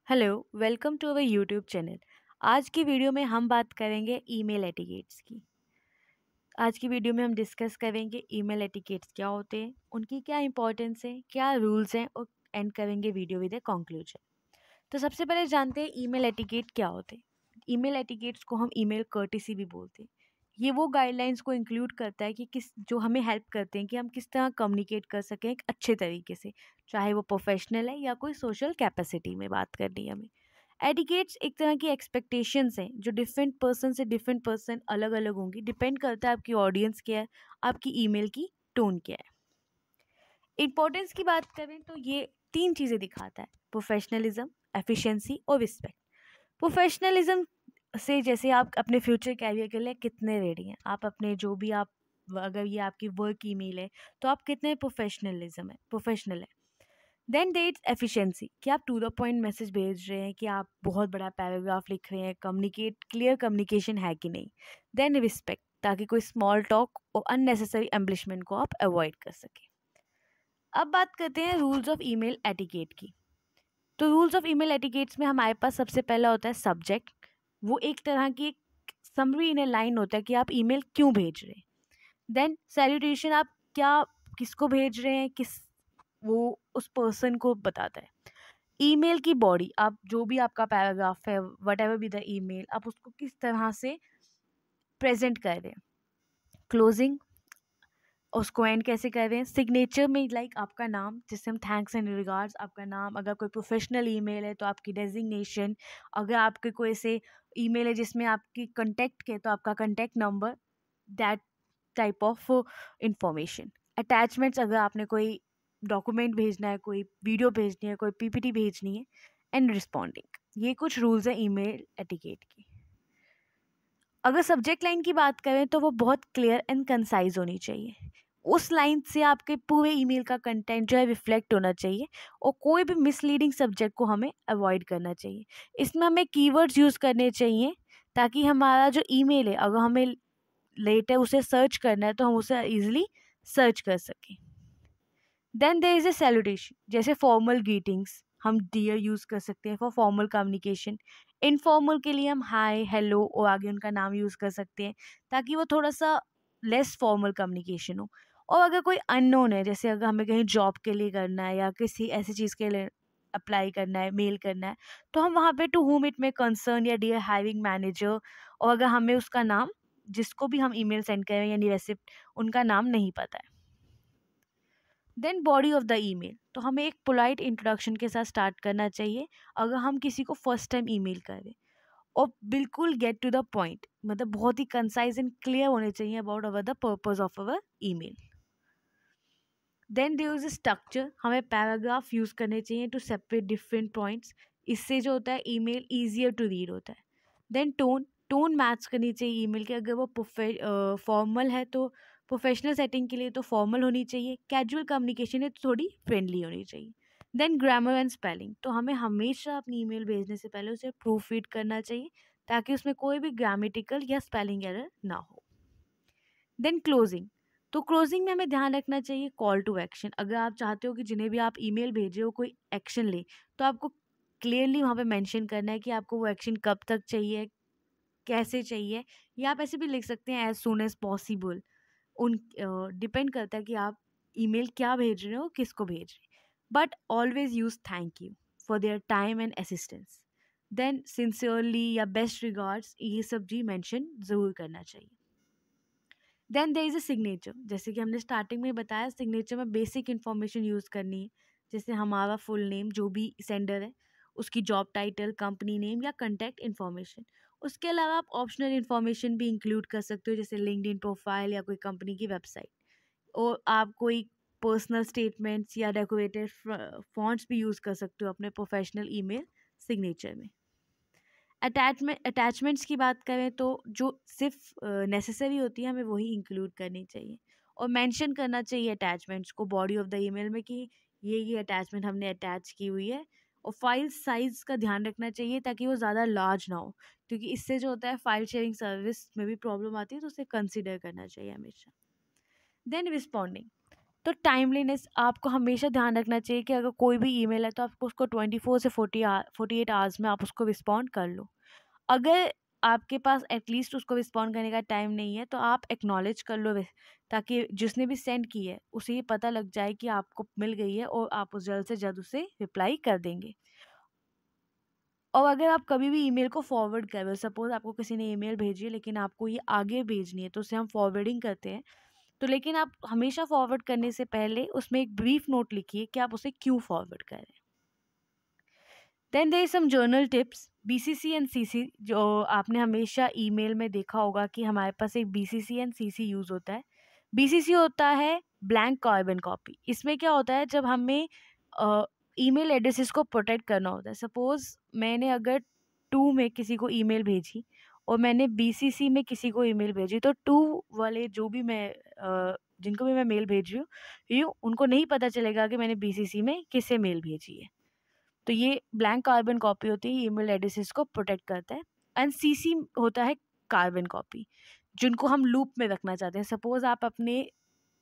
Hello, welcome to our YouTube channel. आज की video में हम बात करेंगे ईमेल एटिकेट्स की। आज की वीडियो में हम डिस्कस करेंगे ईमेल एटिकेट्स क्या होते हैं, उनकी क्या इंपॉर्टेंस है, क्या रूल्स हैं और एंड करेंगे वीडियो विद ए कंक्लूजन। तो सबसे पहले जानते हैं ईमेल एटिकेट क्या होते हैं। ईमेल एटिकेट्स को हम ईमेल कर्टेसी भी बोलते हैं। ये वो गाइडलाइंस को इंक्लूड करता है कि किस जो हमें हेल्प करते हैं कि हम किस तरह कम्युनिकेट कर सकें एक अच्छे तरीके से, चाहे वो प्रोफेशनल है या कोई सोशल कैपेसिटी में बात करनी है हमें। एटिकेट्स एक तरह की एक्सपेक्टेशंस हैं जो डिफरेंट पर्सन से डिफरेंट पर्सन अलग अलग होंगी। डिपेंड करता है आपकी ऑडियंस क्या है, आपकी ईमेल की टोन क्या है। इंपॉर्टेंस की बात करें तो ये तीन चीज़ें दिखाता है: प्रोफेशनलिज्म, एफिशिएंसी और रिस्पेक्ट। प्रोफेशनलिज्म से जैसे आप अपने फ्यूचर कैरियर के लिए कितने रेडी हैं, आप अपने जो भी आप, अगर ये आपकी वर्क ईमेल है तो आप कितने प्रोफेशनल है। देन देर इट्स एफिशिएंसी, कि आप टू द पॉइंट मैसेज भेज रहे हैं, कि आप बहुत बड़ा पैराग्राफ लिख रहे हैं, क्लियर कम्युनिकेशन है कि नहीं। देन रिस्पेक्ट, ताकि कोई स्मॉल टॉक और अननेसेसरी एम्बलिशमेंट को आप अवॉइड कर सकें। अब बात करते हैं रूल्स ऑफ ईमेल एटिकेट की। तो रूल्स ऑफ ईमेल एटिकेट्स में हमारे पास सबसे पहला होता है सब्जेक्ट। वो एक तरह की एक समरी इन ए लाइन होता है कि आप ईमेल क्यों भेज रहे हैं। देन सैल्यूटेशन, आप क्या किसको भेज रहे हैं, किस वो उस पर्सन को बताता है। ईमेल की बॉडी, आप जो भी आपका पैराग्राफ है, what ever be the email, आप उसको किस तरह से प्रेजेंट कर रहे हैं। क्लोजिंग, उसको एंड कैसे कर रहे हैं। सिग्नेचर में लाइक आपका नाम, जिससे हम थैंक्स एंड रिगार्ड्स, आपका नाम। अगर कोई प्रोफेशनल ईमेल है तो आपकी डेजिग्नेशन। अगर आपके कोई ऐसे ईमेल है जिसमें आपकी कंटेक्ट के, तो आपका contact number, that type of information. Attachments, अगर आपने कोई डॉक्यूमेंट भेजना है, कोई वीडियो भेजनी है, कोई पीपीटी भेजनी है। एंड रिस्पॉन्डिंग, ये कुछ रूल्स हैं ईमेल एटिकेट की। अगर सब्जेक्ट लाइन की बात करें तो वो बहुत क्लियर एंड कंसाइज होनी चाहिए। उस लाइन से आपके पूरे ईमेल का कंटेंट जो है रिफ्लेक्ट होना चाहिए, और कोई भी मिसलीडिंग सब्जेक्ट को हमें अवॉइड करना चाहिए। इसमें हमें कीवर्ड्स यूज़ करने चाहिए, ताकि हमारा जो ईमेल है, अगर हमें लेटर उसे सर्च करना है तो हम उसे इजीली सर्च कर सकें। Then there is a salutation, जैसे फॉर्मल ग्रीटिंग्स, हम डियर यूज़ कर सकते हैं फॉर फॉर्मल कम्युनिकेशन। इनफॉर्मल के लिए हम हाय, हेलो और आगे उनका नाम यूज़ कर सकते हैं, ताकि वो थोड़ा सा लेस फॉर्मल कम्युनिकेशन हो। और अगर कोई अननोन है, जैसे अगर हमें कहीं जॉब के लिए करना है या किसी ऐसी चीज़ के लिए अप्लाई करना है, मेल करना है, तो हम वहाँ पे to whom it may concern या डियर हायरिंग मैनेजर, और अगर हमें उसका नाम, जिसको भी हम ईमेल सेंड करें यानी रेसिप्ट, उनका नाम नहीं पता है। Then body of the email, तो हमें एक पोलाइट इंट्रोडक्शन के साथ स्टार्ट करना चाहिए अगर हम किसी को फर्स्ट टाइम ईमेल करें। और बिल्कुल गेट टू द पॉइंट, मतलब बहुत ही कंसाइज एंड क्लियर होने चाहिए about our the purpose of our email. Then there is structure, हमें पैराग्राफ यूज़ करने चाहिए टू सेपरेट डिफरेंट पॉइंट्स। इससे जो होता है ईमेल ईजियर टू रीड होता है। देन टोन, टोन मैच करनी चाहिए ईमेल के। अगर वो फॉर्मल है तो प्रोफेशनल सेटिंग के लिए तो फॉर्मल होनी चाहिए, कैजुअल कम्युनिकेशन है तो थोड़ी फ्रेंडली होनी चाहिए। देन ग्रामर एंड स्पेलिंग, तो हमें हमेशा अपनी ईमेल भेजने से पहले उसे प्रूफ रीड करना चाहिए, ताकि उसमें कोई भी ग्रामेटिकल या स्पेलिंग एरर ना हो। देन क्लोजिंग, तो क्लोजिंग में हमें ध्यान रखना चाहिए कॉल टू एक्शन। अगर आप चाहते हो कि जिन्हें भी आप ईमेल भेजे हो कोई एक्शन ले, तो आपको क्लियरली वहाँ पे मेंशन करना है कि आपको वो एक्शन कब तक चाहिए, कैसे चाहिए। या आप ऐसे भी लिख सकते हैं एज सून एज पॉसिबल। उन डिपेंड करता है कि आप ईमेल क्या भेज रहे हो, किसको भेज रहे हैं। But always use thank you for their time and assistance. Then sincerely या बेस्ट रिगार्ड्स, ये सब जी मेंशन ज़रूर करना चाहिए। Then there is a signature, जैसे कि हमने स्टार्टिंग में बताया, सिग्नेचर में बेसिक इन्फॉर्मेशन यूज़ करनी है, जैसे हमारा फुल नेम, जो भी सेंडर है उसकी जॉब टाइटल, कंपनी नेम या कंटैक्ट इन्फॉर्मेशन। उसके अलावा आप ऑप्शनल इन्फॉर्मेशन भी इंक्लूड कर सकते हो, जैसे लिंक्डइन प्रोफाइल या कोई कंपनी की वेबसाइट। और आप कोई पर्सनल स्टेटमेंट्स या डेकोरेटेड फॉन्ट्स भी यूज़ कर सकते हो अपने प्रोफेशनल ईमेल सिग्नेचर में। अटैचमेंट्स की बात करें तो जो सिर्फ नेसेसरी होती है हमें वही इंक्लूड करनी चाहिए, और मेंशन करना चाहिए अटैचमेंट्स को बॉडी ऑफ द ईमेल में, कि ये अटैचमेंट हमने अटैच की हुई है। और फाइल साइज़ का ध्यान रखना चाहिए ताकि वो ज़्यादा लार्ज ना हो, क्योंकि इससे जो होता है फाइल शेयरिंग सर्विस में भी प्रॉब्लम आती है, तो उसे कंसिडर करना चाहिए हमेशा। देन रिस्पॉन्डिंग, तो टाइमलीनेस आपको हमेशा ध्यान रखना चाहिए कि अगर कोई भी ईमेल है तो आपको उसको 24 से 48 आवर्स में आप उसको रिस्पॉन्ड कर लो। अगर आपके पास एटलीस्ट उसको रिस्पॉन्ड करने का टाइम नहीं है तो आप एक्नॉलेज कर लो, ताकि जिसने भी सेंड की है उसे ये पता लग जाए कि आपको मिल गई है और आप उस जल्द से जल्द उसे रिप्लाई कर देंगे। और अगर आप कभी भी ईमेल को फॉरवर्ड कर रहे हो, सपोज आपको किसी ने ईमेल भेजी है लेकिन आपको ये आगे भेजनी है तो उसे हम फॉरवर्डिंग करते हैं, तो लेकिन आप हमेशा फॉरवर्ड करने से पहले उसमें एक ब्रीफ नोट लिखिए कि आप उसे क्यों फॉरवर्ड कर रहे हैं। Then there is some general tips, BCC and CC. जो आपने हमेशा ईमेल में देखा होगा कि हमारे पास एक बीसीसी एंड सीसी यूज़ होता है। बीसीसी होता है ब्लैंक कार्बन कॉपी। इसमें क्या होता है, जब हमें ईमेल एड्रेसेस को प्रोटेक्ट करना होता है। सपोज मैंने अगर टू में किसी को ईमेल भेजी और मैंने बीसीसी में किसी को ईमेल भेजी, तो टू वाले जो भी मैं जिनको भी मैं मेल भेज रही हूँ उनको नहीं पता चलेगा कि मैंने बीसीसी में किससे मेल भेजी है। तो ये ब्लैंक कार्बन कॉपी होती है, ईमेल एड्रेसेस को प्रोटेक्ट करता है। एंड सीसी होता है कार्बन कॉपी, जिनको हम लूप में रखना चाहते हैं। सपोज आप अपने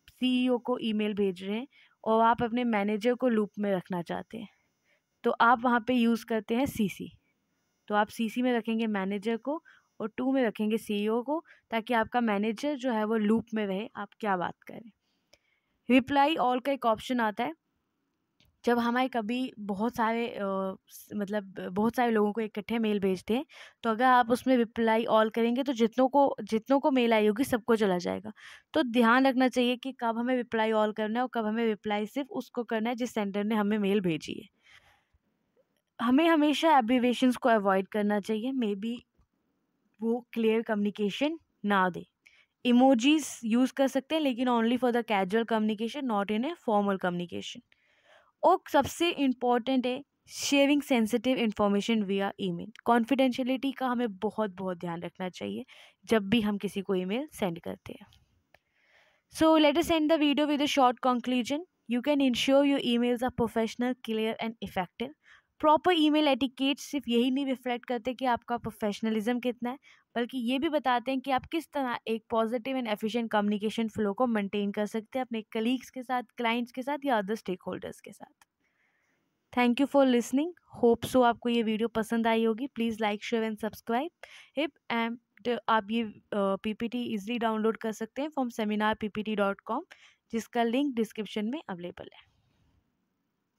सीईओ को ईमेल भेज रहे हैं और आप अपने मैनेजर को लूप में रखना चाहते हैं, तो आप वहाँ पे यूज़ करते हैं सीसी। तो आप सीसी में रखेंगे मैनेजर को और टू में रखेंगे सीईओ को, ताकि आपका मैनेजर जो है वो लूप में रहे आप क्या बात करें। रिप्लाई ऑल का एक ऑप्शन आता है। जब हमारे कभी बहुत सारे मतलब बहुत सारे लोगों को इकट्ठे मेल भेजते हैं, तो अगर आप उसमें रिप्लाई ऑल करेंगे तो जितनों को मेल आई होगी सबको चला जाएगा। तो ध्यान रखना चाहिए कि कब हमें रिप्लाई ऑल करना है और कब हमें रिप्लाई सिर्फ उसको करना है जिस सेंडर ने हमें मेल भेजी है। हमें हमेशा एब्रिविएशंस को अवॉइड करना चाहिए, मे बी वो क्लियर कम्युनिकेशन ना दे। इमोजीज यूज़ कर सकते हैं लेकिन only for the casual communication, not in a formal communication. और सबसे इम्पॉर्टेंट है शेयरिंग सेंसिटिव इन्फॉर्मेशन विया ईमेल। कॉन्फिडेंशियलिटी का हमें बहुत बहुत ध्यान रखना चाहिए जब भी हम किसी को ईमेल सेंड करते हैं। So let us end the video with a short conclusion. You can ensure your emails are professional, clear and effective. Proper email etiquette सिर्फ यही नहीं रिफ्लेक्ट करते कि आपका प्रोफेशनलिज्म कितना है, बल्कि ये भी बताते हैं कि आप किस तरह एक positive and efficient communication flow को मेंटेन कर सकते हैं अपने कलीग्स के साथ, क्लाइंट्स के साथ या अदर स्टेक होल्डर्स के साथ। Thank you for listening. Hope so आपको ये वीडियो पसंद आई होगी। Please like, share and subscribe. And आप ये पीपीटी इजीली डाउनलोड कर सकते हैं फ्रॉम seminarppt.com, जिसका लिंक डिस्क्रिप्शन में अवेलेबल है।